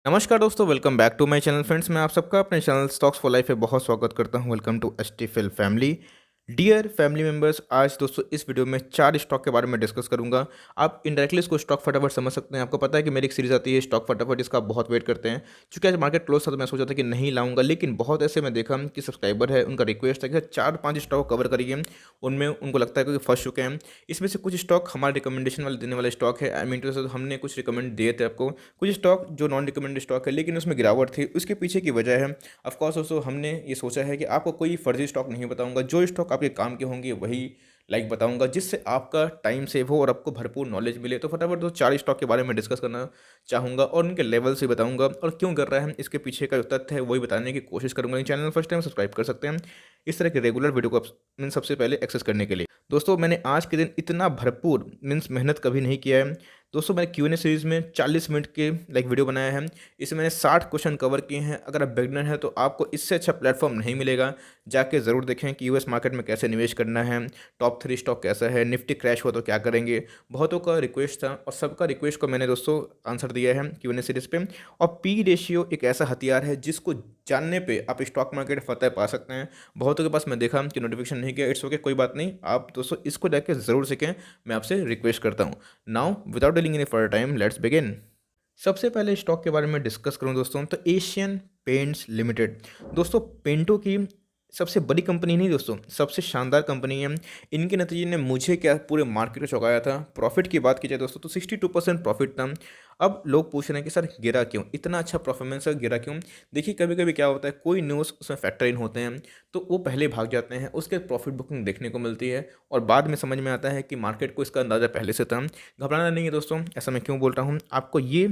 नमस्कार दोस्तों, welcome back to my channel. Friends, मैं आप सबका अपने चैनल स्टॉक्स फॉर लाइफ में बहुत स्वागत करता हूं। वेलकम टू एसटीफिल फैमिली। डियर फैमिली मेंबर्स, आज दोस्तों इस वीडियो में 4 स्टॉक के बारे में डिस्कस करूंगा। आप इनडायरेक्टली इसको स्टॉक फटाफट समझ सकते हैं। आपको पता है कि मेरी एक सीरीज आती है स्टॉक फटाफट, इसका आप बहुत वेट करते हैं। चूंकि आज मार्केट क्लोज था तो मैं सोचा था कि नहीं लाऊंगा, लेकिन बहुत ऐसे मैं देखा कि सब्सक्राइबर है, उनका रिक्वेस्ट है कि 4-5 स्टॉक कवर करिए। उनमें उनको लगता है कि फंस चुके हैं। इसमें से कुछ स्टॉक हमारे रिकमेंडेशन वाले देने वाले स्टॉक है। आई मीन टू से हमने कुछ रिकमेंड दिए थे आपको। कुछ स्टॉक जो नॉन रिकमेंडेड स्टॉक है लेकिन उसमें गिरावट थी, उसके पीछे की वजह है। ऑफ कोर्स दोस्तों, हमने ये सोचा है कि आपको कोई फर्जी स्टॉक नहीं बताऊंगा। जो स्टॉक आपके काम के होंगे वही बताऊंगा, जिससे आपका टाइम सेव हो और आपको भरपूर नॉलेज मिले। तो फटाफट तो 4 स्टॉक के बारे में डिस्कस करना चाहूँगा और उनके लेवल से बताऊंगा और क्यों कर रहा है, इसके पीछे का जो तथ्य है वही बताने की कोशिश करूंगा। चैनल फर्स्ट टाइम सब्सक्राइब कर सकते हैं इस तरह के रेगुलर वीडियो को मीन सबसे पहले एक्सेस करने के लिए। दोस्तों, मैंने आज के दिन इतना भरपूर मीन्स मेहनत कभी नहीं किया है। दोस्तों, मैंने Q&A सीरीज़ में 40 मिनट के वीडियो बनाया है। इसमें मैंने 60 क्वेश्चन कवर किए हैं। अगर आप बिगनर हैं तो आपको इससे अच्छा प्लेटफॉर्म नहीं मिलेगा। जाके ज़रूर देखें कि यूएस मार्केट में कैसे निवेश करना है, टॉप 3 स्टॉक कैसा है, निफ्टी क्रैश हुआ तो क्या करेंगे। बहुतों का रिक्वेस्ट था और सबका रिक्वेस्ट को मैंने दोस्तों आंसर दिया है Q&A सीरीज़ पे। और पी रेशियो एक ऐसा हथियार है जिसको जानने पे आप स्टॉक मार्केट फतह पा सकते हैं। बहुतों के पास मैं देखा कि नोटिफिकेशन नहीं किया। इट्स ओके, कोई बात नहीं। आप दोस्तों इसको जाके ज़रूर सीखें, मैं आपसे रिक्वेस्ट करता हूँ। Now without dealing any further time, let's begin. सबसे पहले स्टॉक के बारे में डिस्कस करूं दोस्तों तो एशियन पेंट्स लिमिटेड। दोस्तों, पेंटों की सबसे बड़ी कंपनी नहीं दोस्तों, सबसे शानदार कंपनी है। इनके नतीजे ने मुझे क्या पूरे मार्केट को चौंकाया था। प्रॉफिट की बात की जाए दोस्तों तो 62% प्रॉफिट था। अब लोग पूछ रहे हैं कि सर गिरा क्यों, इतना अच्छा परफॉर्मेंस है, गिरा क्यों। देखिए, कभी कभी क्या होता है, कोई न्यूज़ उसमें फैक्टर इन होते हैं तो वो पहले भाग जाते हैं, उसके प्रॉफिट बुकिंग देखने को मिलती है और बाद में समझ में आता है कि मार्केट को इसका अंदाज़ा पहले से था। घबराना नहीं है दोस्तों। ऐसा मैं क्यों बोल रहा हूँ, आपको ये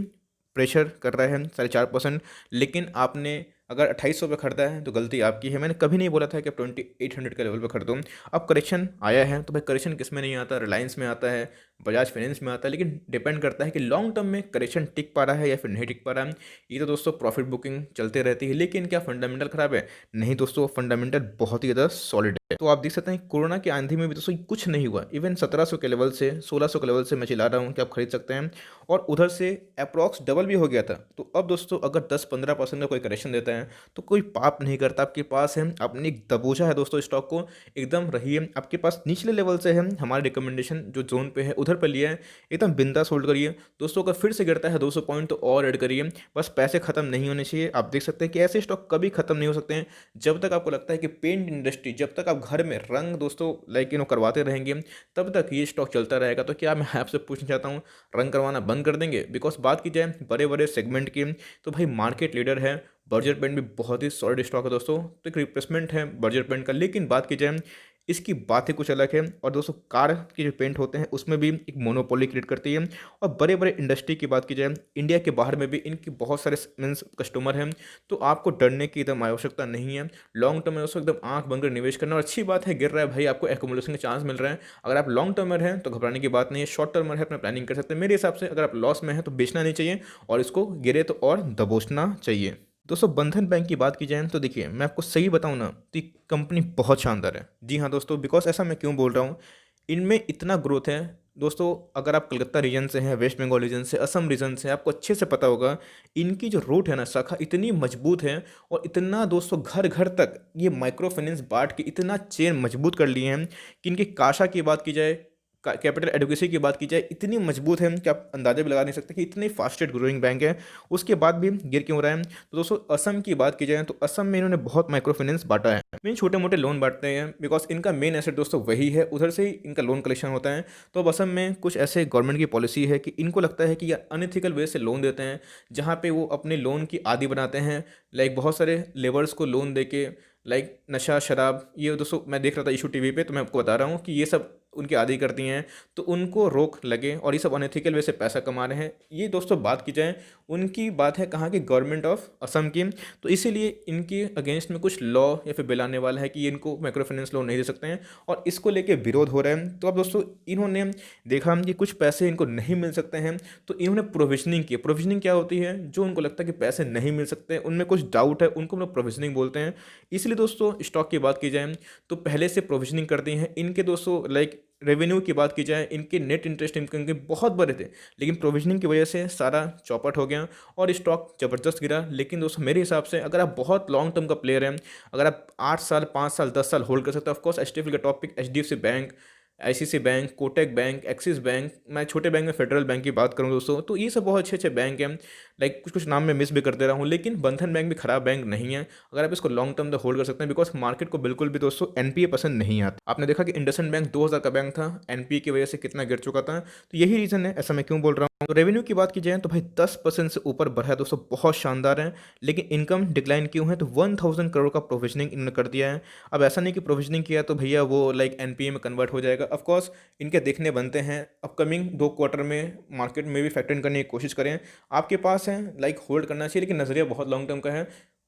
प्रेशर कर रहा है 4.5%, लेकिन आपने अगर 2800 पे खरीदा है तो गलती आपकी है। मैंने कभी नहीं बोला था कि आप 2800 के लेवल पे खरीदो। अब करेक्शन आया है तो भाई, करेक्शन किस में नहीं आता, रिलायंस में आता है, बजाज फाइनेंस में आता है, लेकिन डिपेंड करता है कि लॉन्ग टर्म में करेक्शन टिक पा रहा है या फिर नहीं टिक पा रहा है। ये तो दोस्तों प्रॉफिट बुकिंग चलते रहती है, लेकिन क्या फंडामेंटल खराब है? नहीं दोस्तों, फंडामेंटल बहुत ही ज़्यादा सॉलिड है। तो आप देख सकते हैं कोरोना की आंधी में भी दोस्तों कुछ नहीं हुआ। इवन 1700 के लेवल से 1600 के लेवल से मैं चिल्ला रहा हूँ कि आप खरीद सकते हैं और उधर से अप्रॉक्स डबल भी हो गया था। तो अब दोस्तों अगर 10-15% का कोई करेक्शन देता है तो कोई पाप नहीं करता। आपके पास है, आपने एक दबोचा है दोस्तों स्टॉक को, एकदम रहिए। आपके पास निचले लेवल से है, हमारे रिकमेंडेशन जो जोन पे है उधर पे लिया है, एकदम बिंदास होल्ड करिए दोस्तों। अगर फिर से गिरता है 200 पॉइंट तो और ऐड करिए। बस पैसे खत्म नहीं होने चाहिए। आप देख सकते हैं कि ऐसे स्टॉक कभी खत्म नहीं हो सकते हैं जब तक आपको लगता है कि पेंट इंडस्ट्री, जब तक आप घर में रंग दोस्तों करवाते रहेंगे तब तक ये स्टॉक चलता रहेगा। तो क्या मैं आपसे पूछना चाहता हूँ, रंग करवाना बंद कर देंगे? बिकॉज बात की जाए बड़े बड़े सेगमेंट की तो भाई मार्केट लीडर है। बर्जर पेंट भी बहुत ही सॉलिड स्टॉक है दोस्तों, तो एक रिप्लेसमेंट है बर्जर पेंट का। लेकिन बात की जाए इसकी बात ही कुछ अलग है। और दोस्तों, कार के जो पेंट होते हैं उसमें भी एक मोनोपोली क्रिएट करती है। और बड़े बड़े इंडस्ट्री की बात की जाए, इंडिया के बाहर में भी इनकी बहुत सारे मीन्स कस्टमर हैं। तो आपको डरने की एकदम आवश्यकता नहीं है। लॉन्ग टर्म में दोस्तों एकदम आंख बंद कर निवेश करना। और अच्छी बात है, गिर रहा है भाई, आपको एकोमोडेशन के चांस मिल रहे हैं। अगर आप लॉन्ग टर्मर हैं तो घबराने की बात नहीं है। शॉर्ट टर्मर है, अपना प्लानिंग कर सकते हैं। मेरे हिसाब से अगर आप लॉस में हैं तो बेचना नहीं चाहिए और इसको गिरे तो और दबोचना चाहिए। दोस्तों, बंधन बैंक की बात की जाए तो देखिए, मैं आपको सही बताऊं ना तो ये कंपनी बहुत शानदार है। जी हाँ दोस्तों, बिकॉज ऐसा मैं क्यों बोल रहा हूँ, इनमें इतना ग्रोथ है दोस्तों। अगर आप कलकत्ता रीजन से हैं, वेस्ट बंगाल रीजन से, असम रीजन से, आपको अच्छे से पता होगा इनकी जो रूट है ना, शाखा इतनी मजबूत है। और इतना दोस्तों घर घर तक ये माइक्रो फाइनेंस बांट के इतना चेन मजबूत कर लिए हैं कि इनकी काशा की बात की जाए, कैपिटल एडुकेसी की बात की जाए, इतनी मजबूत है कि आप अंदाजा भी लगा नहीं सकते कि इतनी फास्टेस्ट ग्रोइंग बैंक है। उसके बाद भी गिर क्यों रहा है? तो दोस्तों, असम की बात की जाए तो असम में इन्होंने बहुत माइक्रो फाइनेंस बांटा है। मेन छोटे मोटे लोन बांटते हैं बिकॉज इनका मेन एसेट दोस्तों वही है, उधर से ही इनका लोन कलेक्शन होता है। तो अब असम में कुछ ऐसे गवर्नमेंट की पॉलिसी है कि इनको लगता है कि ये अनएथिकल वे से लोन देते हैं, जहाँ पे वो अपने लोन की आदी बनाते हैं। बहुत सारे लेबर्स को लोन दे के, नशा शराब, ये दोस्तों मैं देख रहा था इशू टीवी पे, तो मैं आपको बता रहा हूँ कि ये सब उनकी आदी करती हैं। तो उनको रोक लगे और ये सब अनएथिकल वे से पैसा कमा रहे हैं। ये दोस्तों बात की जाए, उनकी बात है कहाँ की, गवर्नमेंट ऑफ असम की। तो इसीलिए इनके अगेंस्ट में कुछ लॉ या फिर बिल आने वाला है कि इनको माइक्रो फाइनेंस लोन नहीं दे सकते हैं और इसको लेके विरोध हो रहा है। तो अब दोस्तों इन्होंने देखा कि कुछ पैसे इनको नहीं मिल सकते हैं तो इन्होंने प्रोविजनिंग की। प्रोविजनिंग क्या होती है? जो उनको लगता है कि पैसे नहीं मिल सकते, उनमें कुछ डाउट है, उनको हम लोग प्रोविजनिंग बोलते हैं। इसलिए दोस्तों स्टॉक की बात की जाए तो पहले से प्रोविजनिंग करती हैं इनके दोस्तों रेवेन्यू की बात की जाए, इनके नेट इंटरेस्ट इनकम के बहुत बड़े थे, लेकिन प्रोविजनिंग की वजह से सारा चौपट हो गया और स्टॉक ज़बरदस्त गिरा। लेकिन दोस्तों मेरे हिसाब से अगर आप बहुत लॉन्ग टर्म का प्लेयर हैं, अगर आप 8 साल 5 साल 10 साल होल्ड कर सकते हो, ऑफकोर्स एचडीएफसी का topic HDFC bank, ICC bank, Kotak bank, axis bank, मैं छोटे बैंक में फेडरल बैंक की बात करूँ दोस्तों, तो ये सब बहुत अच्छे अच्छे बैंक हैं। लाइक कुछ कुछ नाम मैं मिस भी कर दे रहा हूँ, लेकिन बंधन बैंक भी खराब बैंक नहीं है अगर आप इसको लॉन्ग टर्म तक होल्ड कर सकते हैं, बिकॉज मार्केट को बिल्कुल भी दोस्तों एनपीए पसंद नहीं आता। आपने देखा कि इंडसइंड बैंक 2000 का बैंक था, एनपीए की वजह से कितना गिर चुका था। तो यही रीज़न है, ऐसा मैं क्यों बोल रहा हूँ। तो रेवेन्यू की बात की जाए तो भाई 10% से ऊपर बढ़ा है दोस्तों, बहुत शानदार है। लेकिन इनकम डिक्लाइन क्यों है, तो 1000 करोड़ का प्रोविजनिंग इन्होंने कर दिया है। अब ऐसा नहीं कि प्रोविजनिंग किया तो भैया वो लाइक एनपीए में कन्वर्ट हो जाएगा। ऑफकोर्स इनके देखने बनते हैं, अपकमिंग 2 क्वार्टर में मार्केट में भी फैक्टर इन करने की कोशिश करें। आपके पास है लाइक होल्ड करना चाहिए, लेकिन नज़रिया बहुत लॉन्ग टर्म का है,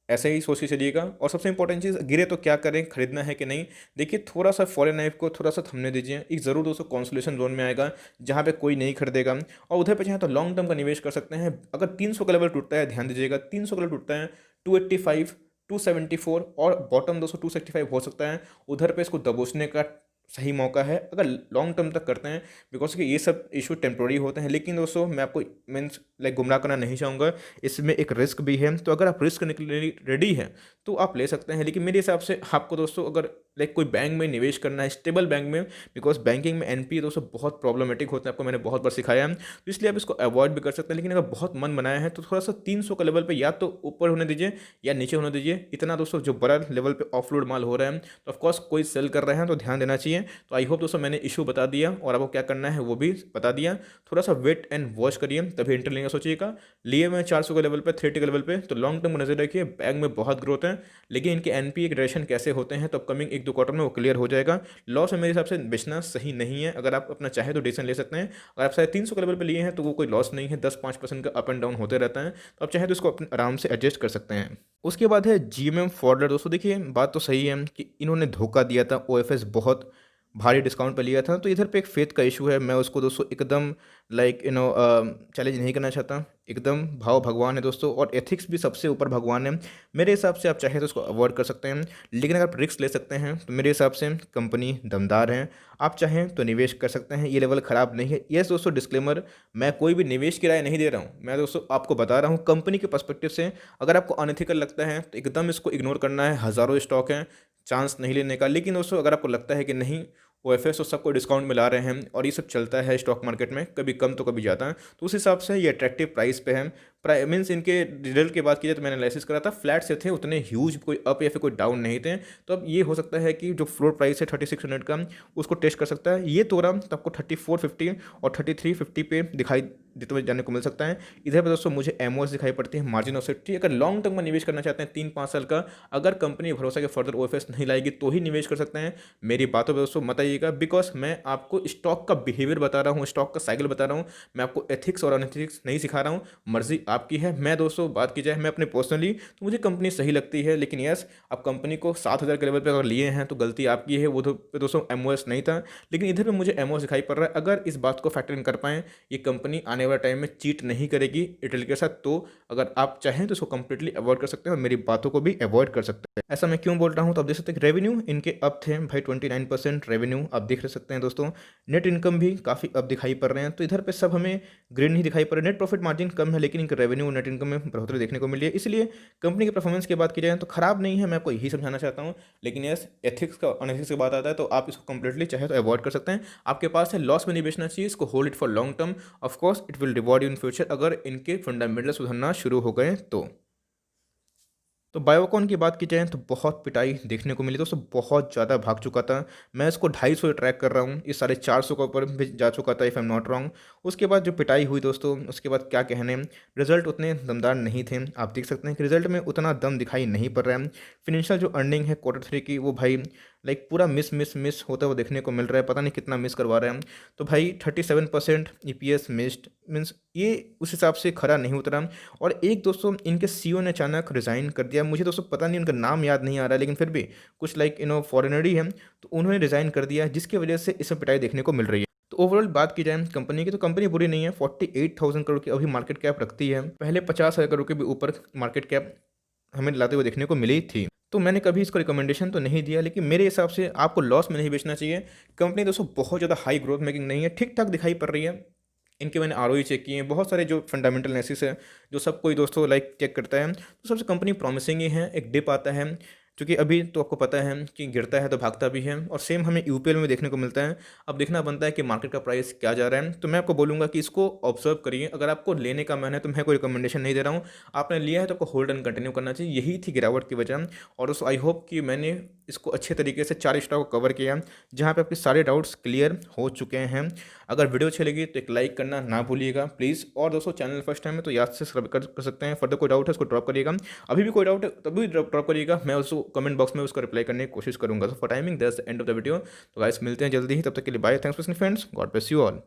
ऐसे ही सोच के चलिएगा। और सबसे इंपॉर्टेंट चीज़, गिरे तो क्या करें, खरीदना है कि नहीं। देखिए थोड़ा सा फॉरेन नाइफ को थोड़ा सा थमने दीजिए, एक ज़रूर दोस्तों कॉन्सोलेशन जोन में आएगा जहाँ पे कोई नहीं खरीदेगा, और उधर पे चाहे तो लॉन्ग टर्म का निवेश कर सकते हैं। अगर 300 का लेवल टूटता है, ध्यान दीजिएगा 300 का लेवल टूटता है, 285 274 और बॉटम 265 हो सकता है, उधर पे इसको दबोचने का सही मौका है अगर लॉन्ग टर्म तक करते हैं, बिकॉज कि ये सब इशू टेम्प्रोरी होते हैं। लेकिन दोस्तों मैं आपको मीन्स लाइक गुमराह करना नहीं चाहूँगा, इसमें एक रिस्क भी है। तो अगर आप रिस्क करने के लिए रेडी हैं तो आप ले सकते हैं, लेकिन मेरे हिसाब से आपको दोस्तों अगर लाइक कोई बैंक में निवेश करना है, स्टेबल बैंक में, बिकॉज बैंकिंग में एनपीए दोस्तों बहुत प्रॉब्लमेटिक होता है, आपको मैंने बहुत बार सिखाया है, तो इसलिए आप इसको अवॉइड भी कर सकते हैं। लेकिन अगर बहुत मन बनाया है तो थोड़ा सा 300 का लेवल पे या तो ऊपर होने दीजिए या नीचे होने दीजिए। इतना दोस्तों जो बड़ा लेवल पे ऑफलोड माल हो रहा है, तो ऑफकोर्स कोई सेल कर रहे हैं तो ध्यान देना चाहिए। तो आई होप दोस्तों मैंने इशू बता दिया और आपको क्या करना है वो भी बता दिया। थोड़ा सा वेट एंड वॉच करिए, तभी एंटर लेंगे सोचिएगा। लिए मैं 400 के लेवल पे, 30 के लेवल पे, तो लॉन्ग टर्म को नजर रखिए, बैंक में बहुत ग्रोथ है। लेकिन इनके एनपीए ग्रेडेशन कैसे होते हैं तो अपकमिंग 1-2 क्वार्टर में वो क्लियर हो जाएगा। लॉस में मेरे हिसाब से बेचना सही नहीं है। अगर आप अपना चाहे तो डिसीजन ले सकते हैं। अगर आप 350 के लेवल पे लिए हैं तो वो कोई लॉस नहीं है, 10-5% का अप एंड डाउन होते रहता है, तो आप चाहे तो इसको आराम से एडजस्ट कर सकते हैं। उसके बाद है जीएमएम फॉरवर्ड। दोस्तों देखिए बात तो सही है कि इन्होंने धोखा दिया था, ओएफएस बहुत भारी डिस्काउंट पे लिया था, तो इधर पे एक फेथ का इशू है। मैं उसको दोस्तों एकदम लाइक चैलेंज नहीं करना चाहता, एकदम भाव भगवान है दोस्तों, और एथिक्स भी सबसे ऊपर भगवान है। मेरे हिसाब से आप चाहे तो उसको अवॉइड कर सकते हैं, लेकिन अगर आप रिस्क ले सकते हैं तो मेरे हिसाब से कंपनी दमदार है, आप चाहें तो निवेश कर सकते हैं, ये लेवल ख़राब नहीं है। यस दोस्तों डिस्क्लेमर, मैं कोई भी निवेश की राय नहीं दे रहा हूँ, मैं दोस्तों आपको बता रहा हूँ कंपनी के पर्सपेक्टिव से। अगर आपको अनएथिकल लगता है तो एकदम इसको इग्नोर करना है, हज़ारों स्टॉक हैं, चांस नहीं लेने का। लेकिन दोस्तों अगर आपको लगता है कि नहीं ओएफएस तो सबको डिस्काउंट में ला रहे हैं और ये सब चलता है स्टॉक मार्केट में, कभी कम तो कभी ज़्यादा, तो उस हिसाब से ये अट्रैक्टिव प्राइस पे है। मीन्स इनके रिजल्ट की बात की जाए तो मैंने एनालिसिस करा था, फ्लैट से थे, उतने ह्यूज कोई अप या फिर कोई डाउन नहीं थे। तो अब ये हो सकता है कि जो फ्लोर प्राइस है 3600 का, उसको टेस्ट कर सकता है। ये तोड़ा तो आपको 3450 और 3350 पे दिखाई देते हुए जाने को मिल सकता है। इधर पर दोस्तों मुझे एमओएस दिखाई पड़ती है, मार्जिन ऑफ सेफ्टी। अगर लॉन्ग टर्म में निवेश करना चाहते हैं 3-5 साल का, अगर कंपनी भरोसा के फर्दर ओएफएस नहीं लाएगी तो ही निवेश कर सकते हैं। मेरी बातों पर दोस्तों मत आइएगा, बिकॉज मैं आपको स्टॉक का बिहेवियर बता रहा हूँ, स्टॉक का साइकिल बता रहा हूँ, मैं आपको एथिक्स और अनएथिक्स नहीं सिखा रहा हूँ। मर्जी आपकी है। मैं दोस्तों बात की जाए मैं अपने पर्सनली तो मुझे कंपनी सही लगती है, लेकिन यस आप कंपनी को 7000 के लेवल पे अगर लिए हैं तो गलती आपकी है। वो तो दोस्तों एमओएस नहीं था, लेकिन इधर पे मुझे एमओएस दिखाई पड़ रहा है। अगर इस बात को फैक्टर इन कर पाएँ, ये कंपनी आने वाले टाइम में चीट नहीं करेगी रिटेल के साथ, तो अगर आप चाहें तो इसको कंप्लीटली अवॉइड कर सकते हैं और मेरी बातों को भी अवॉइड कर सकते हैं। ऐसा मैं क्यों बोल रहा हूँ, तो आप देख सकते हैं रेवेन्यू इनके अप थे भाई, 29% रेवेन्यू आप देख सकते हैं दोस्तों। नेट इनकम भी काफ़ी अप दिखाई पड़ रहे हैं, तो इधर पे सब हमें ग्रीन ही दिखाई पड़ रहा है। नेट प्रॉफिट मार्जिन कम है, लेकिन इनके रेवेन्यू और नेट इनकम में बढ़ोतरी देखने को मिली है। इसलिए कंपनी की परफॉर्मेंस की बात की जाए तो खराब नहीं है, मैं आपको यही समझाना चाहता हूँ। लेकिन यस एथिक्स का अनएथिक्स की बात आता है तो आप इसको कंप्लीटली चाहे तो अवॉइड कर सकते हैं। आपके पास है, लॉस में नहीं बेचना चाहिए, इसको hold it for long term. Of course it will reward you in future अगर इनके फंडामेंटल सुधरना शुरू हो गए तो। तो बायोकॉन की बात की जाए तो बहुत पिटाई देखने को मिली दोस्तों, बहुत ज़्यादा भाग चुका था। मैं इसको 250 ट्रैक कर रहा हूँ, ये 450 के ऊपर भी जा चुका था, if I am not wrong. उसके बाद जो पिटाई हुई दोस्तों, उसके बाद क्या कहने, रिजल्ट उतने दमदार नहीं थे। आप देख सकते हैं कि रिजल्ट में उतना दम दिखाई नहीं पड़ रहा है। फिनेंशियल जो अर्निंग है Q3 की, वो भाई लाइक पूरा मिस होता हुआ देखने को मिल रहा है, पता नहीं कितना मिस करवा रहे हैं। तो भाई 37% ईपीएस मिस्ड, मीन्स ये उस हिसाब से खरा नहीं उतरा। और एक दोस्तों इनके सीईओ ने अचानक रिज़ाइन कर दिया, मुझे दोस्तों पता नहीं उनका नाम याद नहीं आ रहा है, लेकिन फिर भी कुछ लाइक फॉरेनर ही है, तो उन्होंने रिज़ाइन कर दिया, जिसकी वजह से इसमें पिटाई देखने को मिल रही है। तो ओवरऑल बात की जाए कंपनी की, तो कंपनी बुरी नहीं है। 48,000 करोड़ की अभी मार्केट कैप रखती है, पहले 50,000 करोड़ के भी ऊपर मार्केट कैप हमें लाते हुए देखने को मिली थी। तो मैंने कभी इसको रिकमेंडेशन तो नहीं दिया, लेकिन मेरे हिसाब से आपको लॉस में नहीं बेचना चाहिए। कंपनी दोस्तों बहुत ज़्यादा हाई ग्रोथ मेकिंग नहीं है, ठीक-ठाक दिखाई पड़ रही है। इनके मैंने आरओई चेक किए हैं, बहुत सारे जो फंडामेंटल एनालिसिस है, जो सब कोई दोस्तों लाइक चेक करता है, तो सबसे कंपनी प्रॉमिसिंग ही है। एक डिप आता है, क्योंकि अभी तो आपको पता है कि गिरता है तो भागता भी है, और सेम हमें यूपीएल में देखने को मिलता है। अब देखना बनता है कि मार्केट का प्राइस क्या जा रहा है। तो मैं आपको बोलूँगा कि इसको ऑब्जर्व करिए। अगर आपको लेने का मन है तो मैं कोई रिकमेंडेशन नहीं दे रहा हूँ, आपने लिया है तो आपको होल्ड एंड कंटिन्यू करना चाहिए। यही थी गिरावट की वजह। और दोस्तों आई होप कि मैंने इसको अच्छे तरीके से 4 स्टॉक को कवर किया, जहाँ पे आपके सारे डाउट्स क्लियर हो चुके हैं। अगर वीडियो अच्छी लगी तो एक लाइक करना ना भूलिएगा प्लीज़। और दोस्तों चैनल फर्स्ट टाइम है तो याद से सब्सक्राइब कर सकते हैं। फर्दर कोई डाउट है उसको ड्रॉप करिएगा। अभी भी कोई डाउट है तभी ड्रॉप करिएगा, मैं उसको कमेंट बॉक्स में उसका रिप्लाई करने की कोशिश करूँगा। So for timing that's the end of the video. तो गाइस मिलते हैं जल्दी ही, तब तक के लिए bye. Thanks for listening friends, God bless you all.